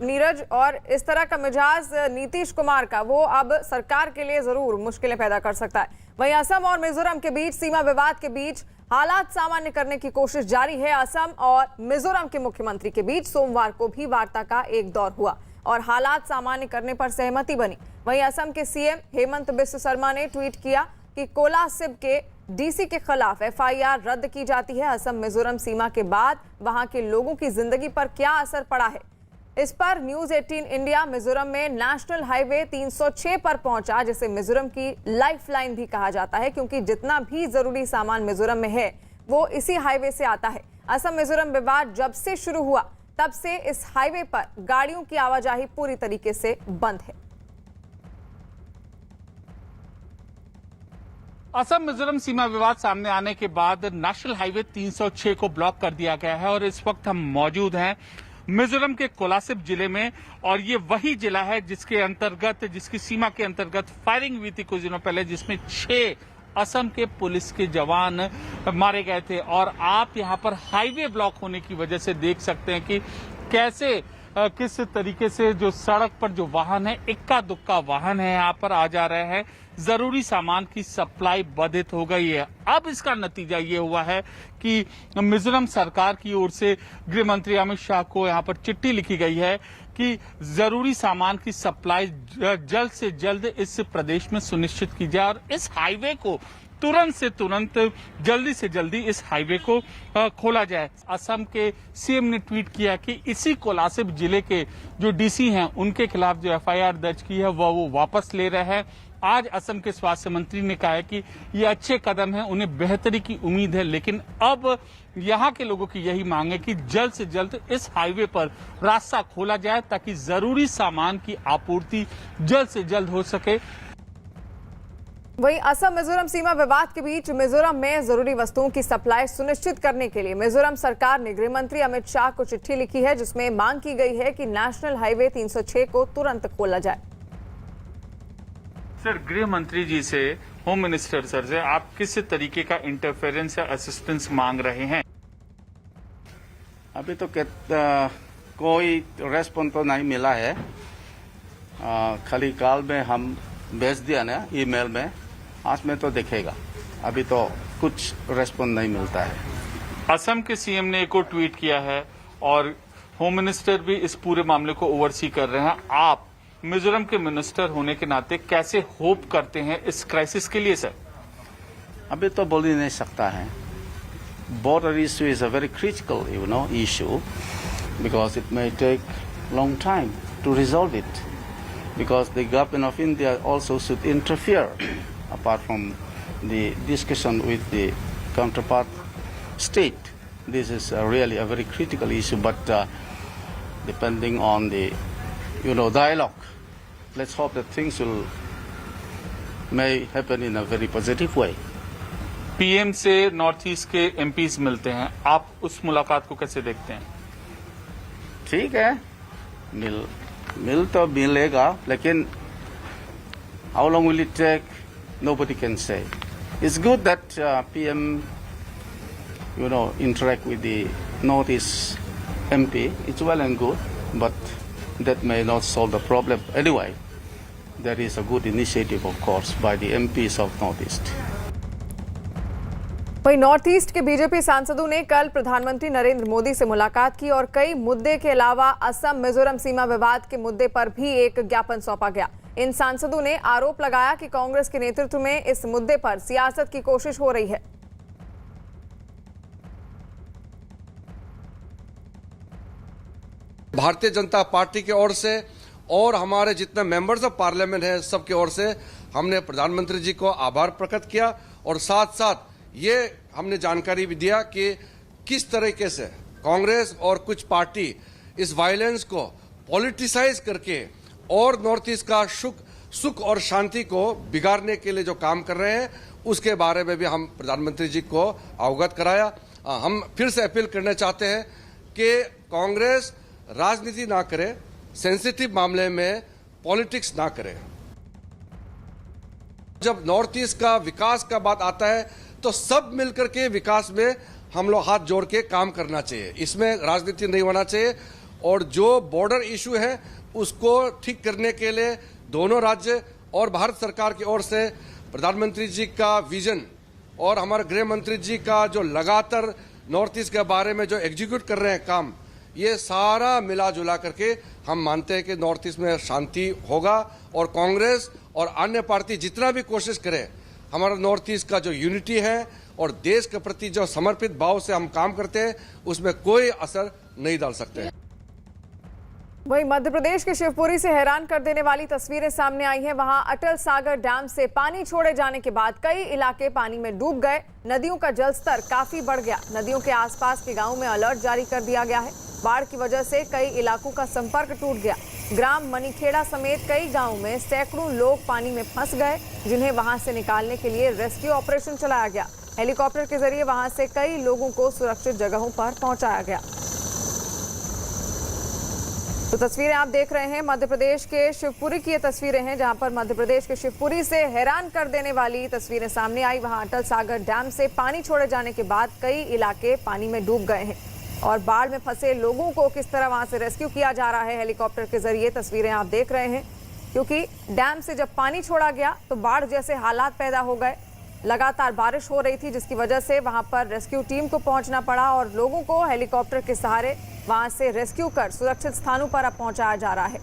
नीरज, और इस तरह का मिजाज नीतीश कुमार का वो अब सरकार के लिए जरूर मुश्किलें पैदा कर सकता है। वहीं असम और मिजोरम के बीच सीमा विवाद के बीच हालात सामान्य करने की कोशिश जारी है। असम और मिजोरम के मुख्यमंत्री के बीच सोमवार को भी वार्ता का एक दौर हुआ और हालात सामान्य करने पर सहमति बनी। वहीं असम के सीएम हेमंत बिस्व शर्मा ने ट्वीट किया कि कोलासिब के डीसी के खिलाफ एफआईआर रद्द की जाती है। असम मिजोरम सीमा के बाद वहां के लोगों की जिंदगी पर क्या असर पड़ा है, इस पर न्यूज 18 इंडिया मिजोरम में नेशनल हाईवे 306 पर पहुंचा, जिसे मिजोरम की लाइफलाइन भी कहा जाता है, क्योंकि जितना भी जरूरी सामान मिजोरम में है वो इसी हाईवे से आता है। असम मिजोरम विवाद जब से शुरू हुआ तब से इस हाईवे पर गाड़ियों की आवाजाही पूरी तरीके से बंद है। असम मिजोरम सीमा विवाद सामने आने के बाद नेशनल हाईवे 306 को ब्लॉक कर दिया गया है और इस वक्त हम मौजूद हैं मिजोरम के कोलासिब जिले में, और ये वही जिला है जिसकी सीमा के अंतर्गत फायरिंग हुई थी कुछ दिनों पहले, जिसमें 6 असम के पुलिस के जवान मारे गए थे। और आप यहां पर हाईवे ब्लॉक होने की वजह से देख सकते हैं कि कैसे किस तरीके से जो सड़क पर जो वाहन है, इक्का दुक्का वाहन है यहाँ पर आ जा रहे हैं। जरूरी सामान की सप्लाई बाधित हो गई है। अब इसका नतीजा ये हुआ है कि मिजोरम सरकार की ओर से गृह मंत्री अमित शाह को यहाँ पर चिट्ठी लिखी गई है कि जरूरी सामान की सप्लाई जल्द से जल्द इस प्रदेश में सुनिश्चित की जाए और इस हाईवे को तुरंत से तुरंत जल्दी से जल्दी इस हाईवे को खोला जाए। असम के सीएम ने ट्वीट किया कि इसी कोलासिब जिले के जो डीसी हैं उनके खिलाफ जो एफआईआर दर्ज की है वो वापस ले रहे हैं। आज असम के स्वास्थ्य मंत्री ने कहा है कि ये अच्छे कदम हैं, उन्हें बेहतरी की उम्मीद है, लेकिन अब यहाँ के लोगों की यही मांग है कि जल्द से जल्द इस हाईवे पर रास्ता खोला जाए ताकि जरूरी सामान की आपूर्ति जल्द से जल्द हो सके। वहीं असम मिजोरम सीमा विवाद के बीच मिजोरम में जरूरी वस्तुओं की सप्लाई सुनिश्चित करने के लिए मिजोरम सरकार ने गृह मंत्री अमित शाह को चिट्ठी लिखी है, जिसमें मांग की गई है कि नेशनल हाईवे 306 को तुरंत खोला जाए। सर, गृह मंत्री जी से, होम मिनिस्टर सर से आप किस तरीके का इंटरफेरेंस या असिस्टेंस मांग रहे हैं? अभी तो कोई रेस्पॉन्स तो नहीं मिला है। खाली कॉल में हम भेज दिया ना ईमेल में, आज में तो देखेगा। अभी तो कुछ रेस्पॉन्स नहीं मिलता है। असम के सीएम ने एक और ट्वीट किया है और होम मिनिस्टर भी इस पूरे मामले को ओवरसी कर रहे हैं। आप मिजोरम के मिनिस्टर होने के नाते कैसे होप करते हैं इस क्राइसिस के लिए? सर, अभी तो बोल ही नहीं सकता है। Border issue is a very critical issue because it may take long time to resolve it, because the government of India also should interfere apart from the discussion with the counterpart state. This is really a very critical issue, but depending on the dialogue, let's hope that things may happen in a very positive way. PM से north east के MPs मिलते हैं, आप उस मुलाकात को कैसे देखते हैं? ठीक है, मिल तो मिलेगा, लेकिन how long will it take? Nobody can say. It's good that PM, interact with the Northeast MP. It's well and good, but that may not solve the problem. Anyway, there is a good initiative, of course, by the MPs of Northeast. वहीं north east के BJP सांसदों ने कल प्रधानमंत्री नरेंद्र मोदी से मुलाकात की और कई मुद्दे के अलावा असम मिजोरम सीमा विवाद के मुद्दे पर भी एक ज्ञापन सौंपा गया। इन सांसदों ने आरोप लगाया कि कांग्रेस के नेतृत्व में इस मुद्दे पर सियासत की कोशिश हो रही है। भारतीय जनता पार्टी की ओर से और हमारे जितने मेंबर्स ऑफ पार्लियामेंट हैं, सबकी ओर से हमने प्रधानमंत्री जी को आभार प्रकट किया और साथ साथ ये हमने जानकारी भी दिया कि किस तरीके से कांग्रेस और कुछ पार्टी इस वायलेंस को पॉलिटिसाइज करके और नॉर्थ ईस्ट का सुख और शांति को बिगाड़ने के लिए जो काम कर रहे हैं, उसके बारे में भी हम प्रधानमंत्री जी को अवगत कराया। हम फिर से अपील करना चाहते हैं कि कांग्रेस राजनीति ना करे, सेंसिटिव मामले में पॉलिटिक्स ना करे। जब नॉर्थ ईस्ट का विकास का बात आता है तो सब मिलकर के विकास में हम लोग हाथ जोड़ के काम करना चाहिए। इसमें राजनीति नहीं होना चाहिए और जो बॉर्डर इशू है उसको ठीक करने के लिए दोनों राज्य और भारत सरकार की ओर से प्रधानमंत्री जी का विजन और हमारे गृह मंत्री जी का जो लगातार नॉर्थ ईस्ट के बारे में जो एग्जीक्यूट कर रहे हैं काम, ये सारा मिला जुला करके हम मानते हैं कि नॉर्थ ईस्ट में शांति होगा। और कांग्रेस और अन्य पार्टी जितना भी कोशिश करे, हमारा नॉर्थ ईस्ट का जो यूनिटी है और देश के प्रति जो समर्पित भाव से हम काम करते हैं, उसमें कोई असर नहीं डाल सकते। वहीं मध्य प्रदेश के शिवपुरी से हैरान कर देने वाली तस्वीरें सामने आई हैं। वहां अटल सागर डैम से पानी छोड़े जाने के बाद कई इलाके पानी में डूब गए। नदियों का जलस्तर काफी बढ़ गया। नदियों के आसपास के गांवों में अलर्ट जारी कर दिया गया है। बाढ़ की वजह से कई इलाकों का संपर्क टूट गया। ग्राम मनीखेड़ा समेत कई गाँवों में सैकड़ों लोग पानी में फंस गए, जिन्हें वहां से निकालने के लिए रेस्क्यू ऑपरेशन चलाया गया। हेलीकॉप्टर के जरिए वहां से कई लोगों को सुरक्षित जगहों पर पहुंचाया गया। तो तस्वीरें आप देख रहे हैं मध्य प्रदेश के शिवपुरी की ये तस्वीरें हैं, जहां पर मध्य प्रदेश के शिवपुरी से हैरान कर देने वाली तस्वीरें सामने आई। वहां अटल सागर डैम से पानी छोड़े जाने के बाद कई इलाके पानी में डूब गए हैं और बाढ़ में फंसे लोगों को किस तरह वहां से रेस्क्यू किया जा रहा है हेलीकॉप्टर के जरिए, तस्वीरें आप देख रहे हैं। क्योंकि डैम से जब पानी छोड़ा गया तो बाढ़ जैसे हालात पैदा हो गए। लगातार बारिश हो रही थी, जिसकी वजह से वहां पर रेस्क्यू टीम को पहुंचना पड़ा और लोगों को हेलीकॉप्टर के सहारे वहां से रेस्क्यू कर सुरक्षित स्थानों पर अब पहुंचाया जा रहा है।